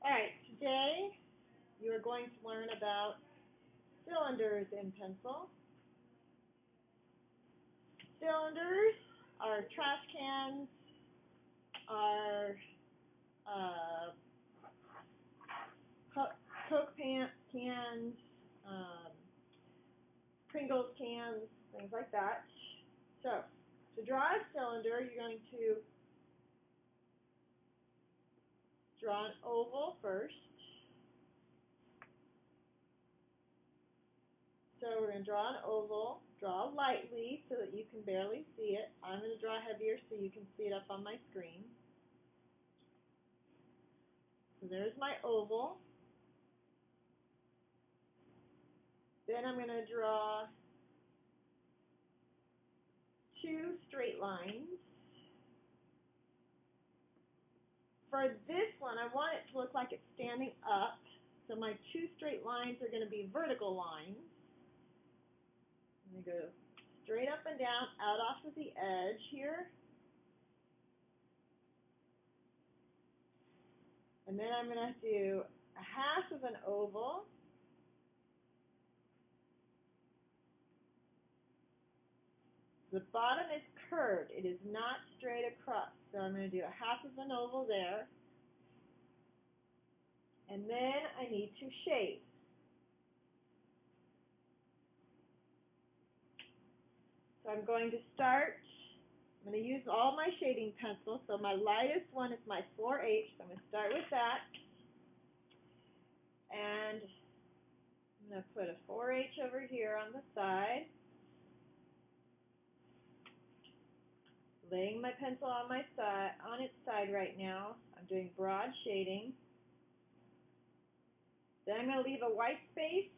All right, today you are going to learn about cylinders in pencil. Cylinders are trash cans, are uh, Coke cans, um, Pringles cans, things like that. So, to draw a cylinder, you're going to draw an oval first. So we're going to draw an oval, draw lightly so that you can barely see it. I'm going to draw heavier so you can see it up on my screen. So there's my oval. Then I'm going to draw two straight lines. For this one, I want it to look like it's standing up. So my two straight lines are going to be vertical lines. I'm going to go straight up and down, out off of the edge here. And then I'm going to do a half of an oval. The bottom is curved. It is not straight across. So I'm going to do a half of an oval there. And then I need to shade. So I'm going to start, I'm going to use all my shading pencils. So my lightest one is my 4H. So I'm going to start with that. And I'm going to put a 4H over here on the side. Laying my pencil on my side, on its side right now. I'm doing broad shading. Then I'm going to leave a white space.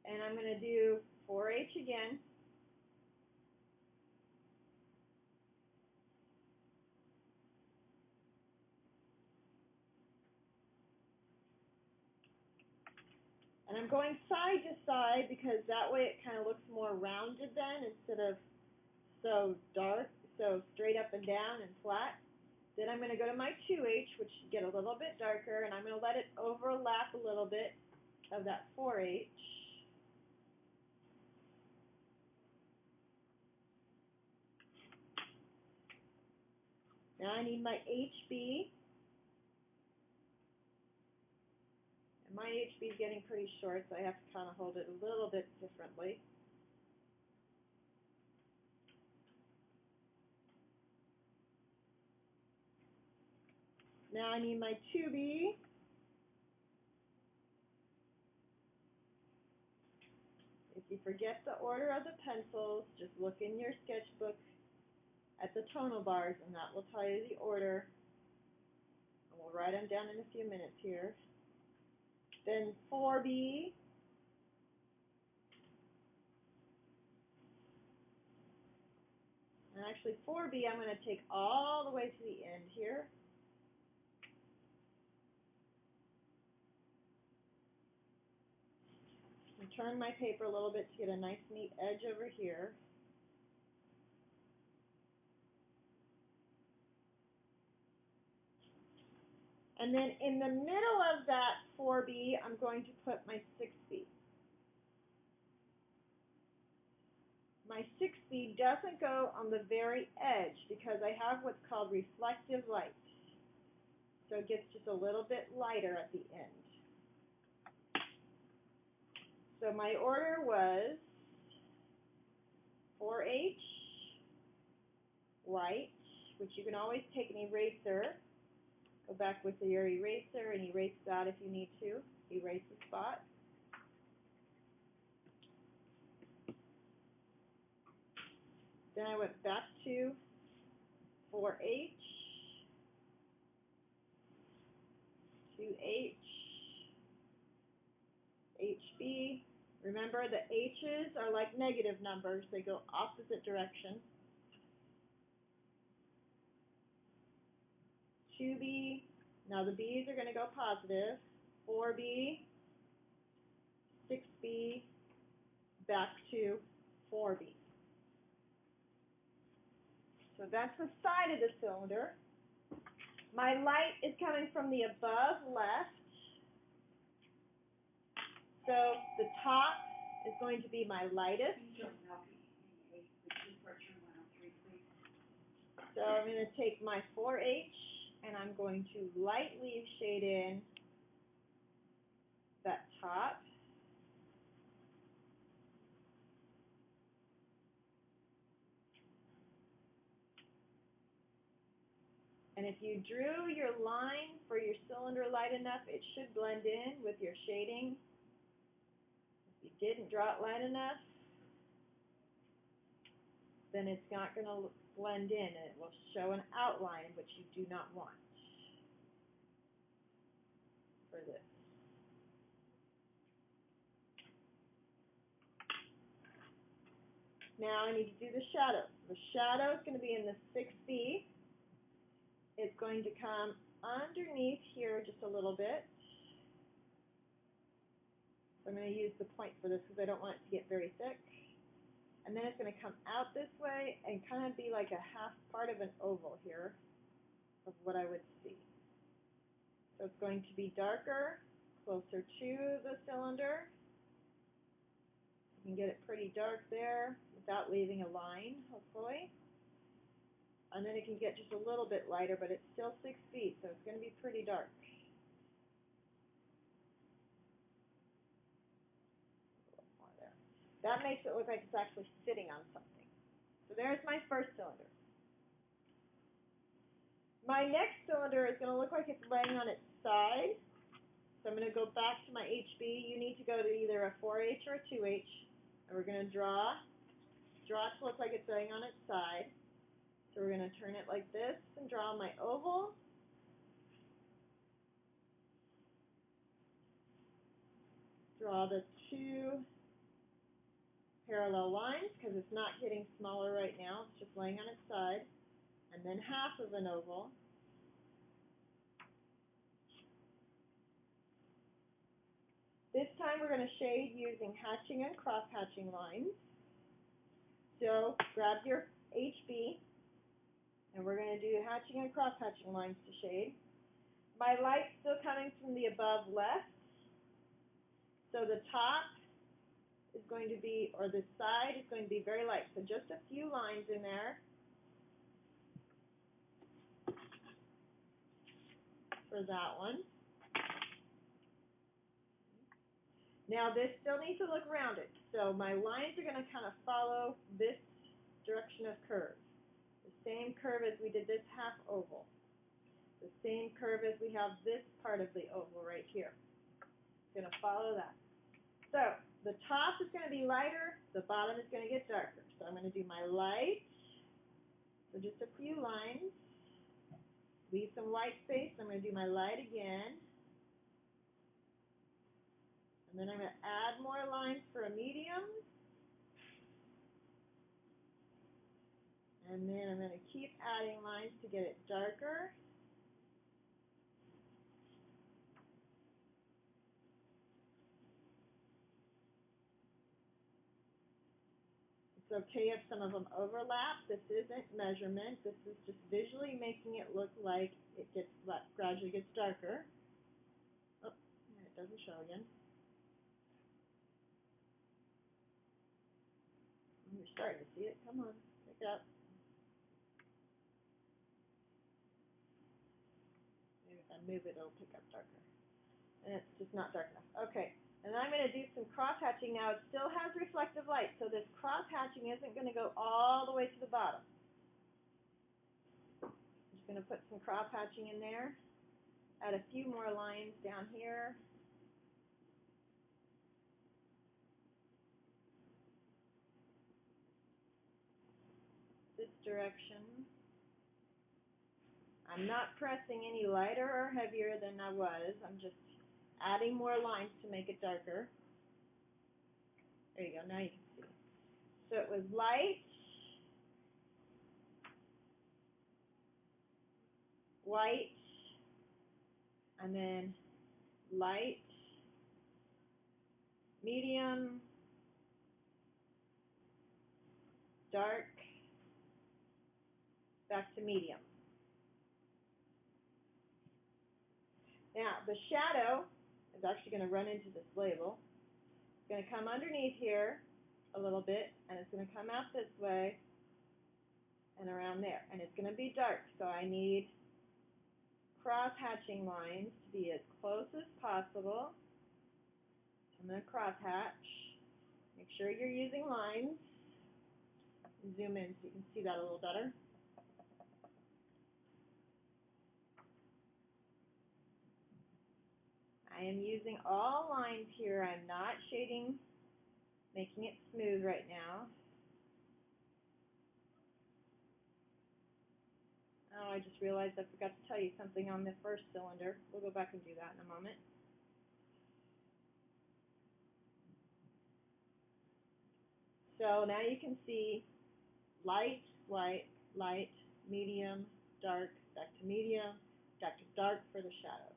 And I'm going to do 4H again. And I'm going side to side because that way it kind of looks more rounded then instead of so dark, so straight up and down and flat. Then I'm going to go to my 2H, which should get a little bit darker, and I'm going to let it overlap a little bit of that 4H. Now I need my HB. And my HB is getting pretty short, so I have to kind of hold it a little bit differently. Now I need my 2B. If you forget the order of the pencils, just look in your sketchbook at the tonal bars, and that will tell you the order. And we'll write them down in a few minutes here. Then 4B. And actually 4B I'm going to take all the way to the end here. And turn my paper a little bit to get a nice neat edge over here. And then in the middle of that 4B, I'm going to put my 6B. My 6B doesn't go on the very edge because I have what's called reflective light. So it gets just a little bit lighter at the end. So my order was 4H, white, which you can always take an eraser. Go back with your eraser and erase that if you need to. Erase the spot. Then I went back to 4H, 2H, HB. Remember, the H's are like negative numbers. They go opposite direction. 2B. Now the B's are going to go positive. 4B, 6B, back to 4B. So that's the side of the cylinder. My light is coming from the above left. So the top is going to be my lightest. So I'm going to take my 4H and I'm going to lightly shade in that top. And if you drew your line for your cylinder light enough, it should blend in with your shading. If you didn't draw it light enough, then it's not going to blend in and it will show an outline which you do not want for this. Now I need to do the shadow. The shadow is going to be in the 6B. It's going to come underneath here just a little bit. So I'm going to use the point for this because I don't want it to get very thick. And then it's going to come out this way and kind of be like a half part of an oval here of what I would see. So it's going to be darker, closer to the cylinder. You can get it pretty dark there without leaving a line, hopefully. And then it can get just a little bit lighter, but it's still 6 feet, so it's going to be pretty dark. More there. That makes it look like it's actually sitting on something. So there's my first cylinder. My next cylinder is going to look like it's laying on its side. So I'm going to go back to my HB. You need to go to either a 4H or a 2H. And we're going to draw it to look like it's laying on its side. So we're going to turn it like this and draw my oval. Draw the two parallel lines because it's not getting smaller right now. It's just laying on its side. And then half of an oval. This time we're going to shade using hatching and cross-hatching lines. So grab your HB, and we're going to do hatching and cross-hatching lines to shade. My light's still coming from the above left. So the top is going to be, or the side is going to be very light. So just a few lines in there for that one. Now this still needs to look rounded. So my lines are going to kind of follow this direction of curve. The same curve as we did this half oval. The same curve as we have this part of the oval right here. It's going to follow that. So the top is going to be lighter, the bottom is going to get darker. So I'm going to do my light, so just a few lines, leave some white space, I'm going to do my light again, and then I'm going to add more lines for a medium, and then I'm going to keep adding lines to get it darker. It's okay if some of them overlap. This isn't measurement. This is just visually making it look like it gradually gets darker. Oh, it doesn't show again. You're starting to see it. Come on, pick it up. Maybe if I move it, it'll pick up darker. And it's just not dark enough. Okay. And I'm going to do some cross-hatching now. It still has reflective light, so this cross-hatching isn't going to go all the way to the bottom. I'm just going to put some cross-hatching in there. Add a few more lines down here. This direction. I'm not pressing any lighter or heavier than I was. I'm just adding more lines to make it darker. There you go. Now you can see. So it was light, white, and then light, medium, dark, back to medium. the shadow is actually going to run into this label. It's going to come underneath here a little bit, and it's going to come out this way and around there. And it's going to be dark, so I need cross-hatching lines to be as close as possible. I'm going to cross-hatch. Make sure you're using lines. Zoom in so you can see that a little better. I am using all lines here. I'm not shading, making it smooth right now. Oh, I just realized I forgot to tell you something on the first cylinder. We'll go back and do that in a moment. So now you can see light, light, light, medium, dark, back to medium, back to dark for the shadow.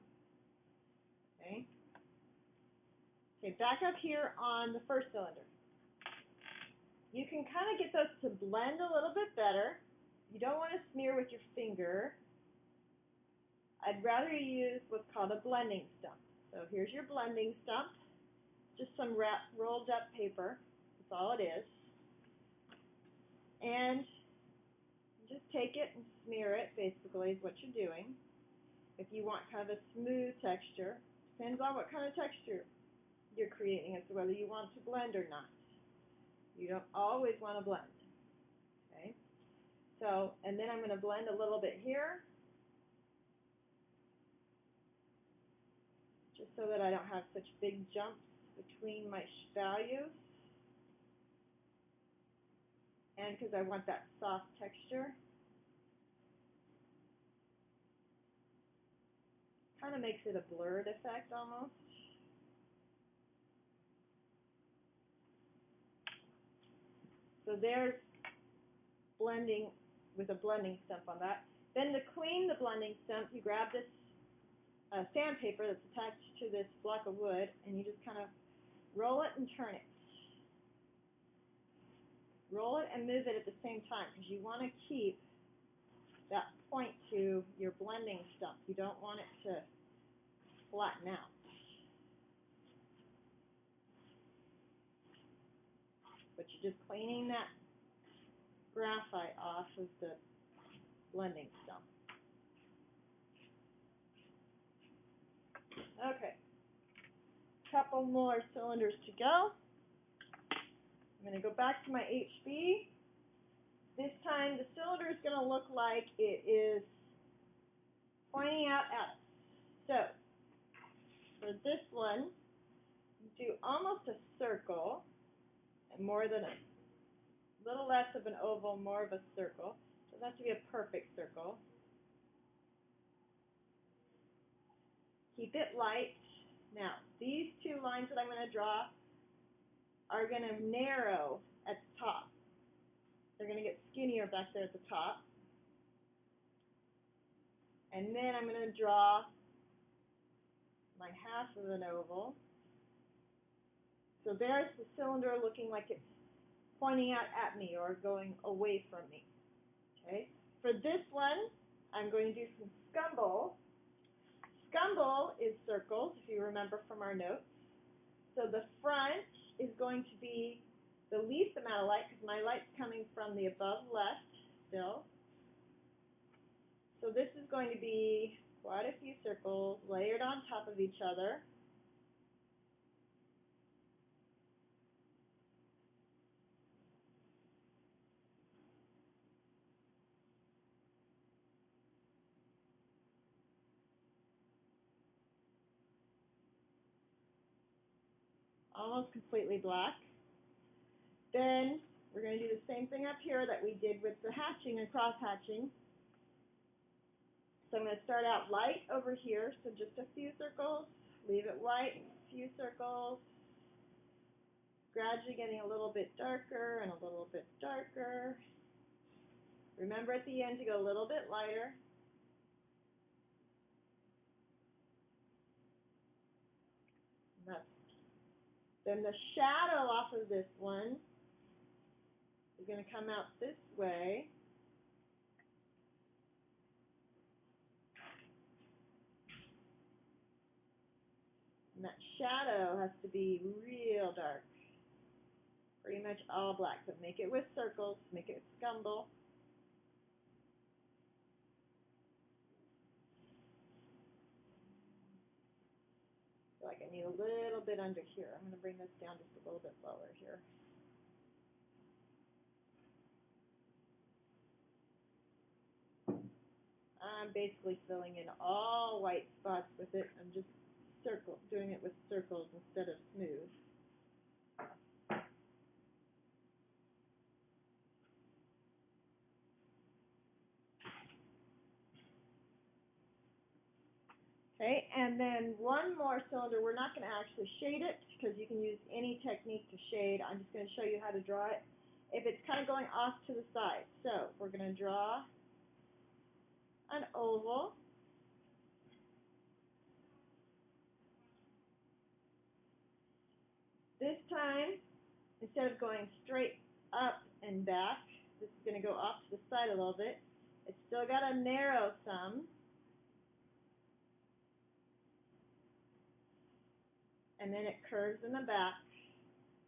Okay? Okay, back up here on the first cylinder. You can kind of get those to blend a little bit better. You don't want to smear with your finger. I'd rather use what's called a blending stump. So here's your blending stump. Just some rolled up paper. That's all it is. And just take it and smear it, basically, is what you're doing. If you want kind of a smooth texture, depends on what kind of texture you're creating as to whether you want to blend or not. You don't always want to blend. Okay? So, and then I'm going to blend a little bit here, just so that I don't have such big jumps between my values. And because I want that soft texture. Kind of makes it a blurred effect almost. So there's blending with a blending stump on that. Then to clean the blending stump, you grab this sandpaper that's attached to this block of wood, and you just kind of roll it and turn it. Roll it and move it at the same time, because you want to keep that point to your blending stump. You don't want it to flatten out. But you're just cleaning that graphite off of the blending stump. Okay, couple more cylinders to go. I'm going to go back to my HB. This time the cylinder is going to look like it is pointing out at us. So for this one, do almost a circle, and more than a little less of an oval, more of a circle. It doesn't have to be a perfect circle. Keep it light. Now, these two lines that I'm going to draw are going to narrow at the top. They're going to get skinnier back there at the top. And then I'm going to draw my half of an oval. So there's the cylinder looking like it's pointing out at me or going away from me. Okay. For this one, I'm going to do some scumble. Scumble is circles, if you remember from our notes. So the front is going to be the least amount of light, because my light's coming from the above left still. So this is going to be quite a few circles layered on top of each other. Almost completely black. Then we're going to do the same thing up here that we did with the hatching and cross-hatching. So I'm going to start out light over here, so just a few circles, leave it white, a few circles, gradually getting a little bit darker and a little bit darker. Remember at the end to go a little bit lighter. Then the shadow off of this one is going to come out this way. And that shadow has to be real dark. Pretty much all black, but make it with circles, make it scumble. Feel like I need a little bit under here. I'm going to bring this down just a little bit lower here. I'm basically filling in all white spots with it. I'm just doing it with circles instead of smooth. Okay, and then one more cylinder. We're not going to actually shade it because you can use any technique to shade. I'm just going to show you how to draw it if it's kind of going off to the side. So we're going to draw an oval. This time, instead of going straight up and back, this is going to go off to the side a little bit. It's still got to narrow some. And then it curves in the back.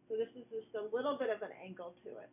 So this is just a little bit of an angle to it.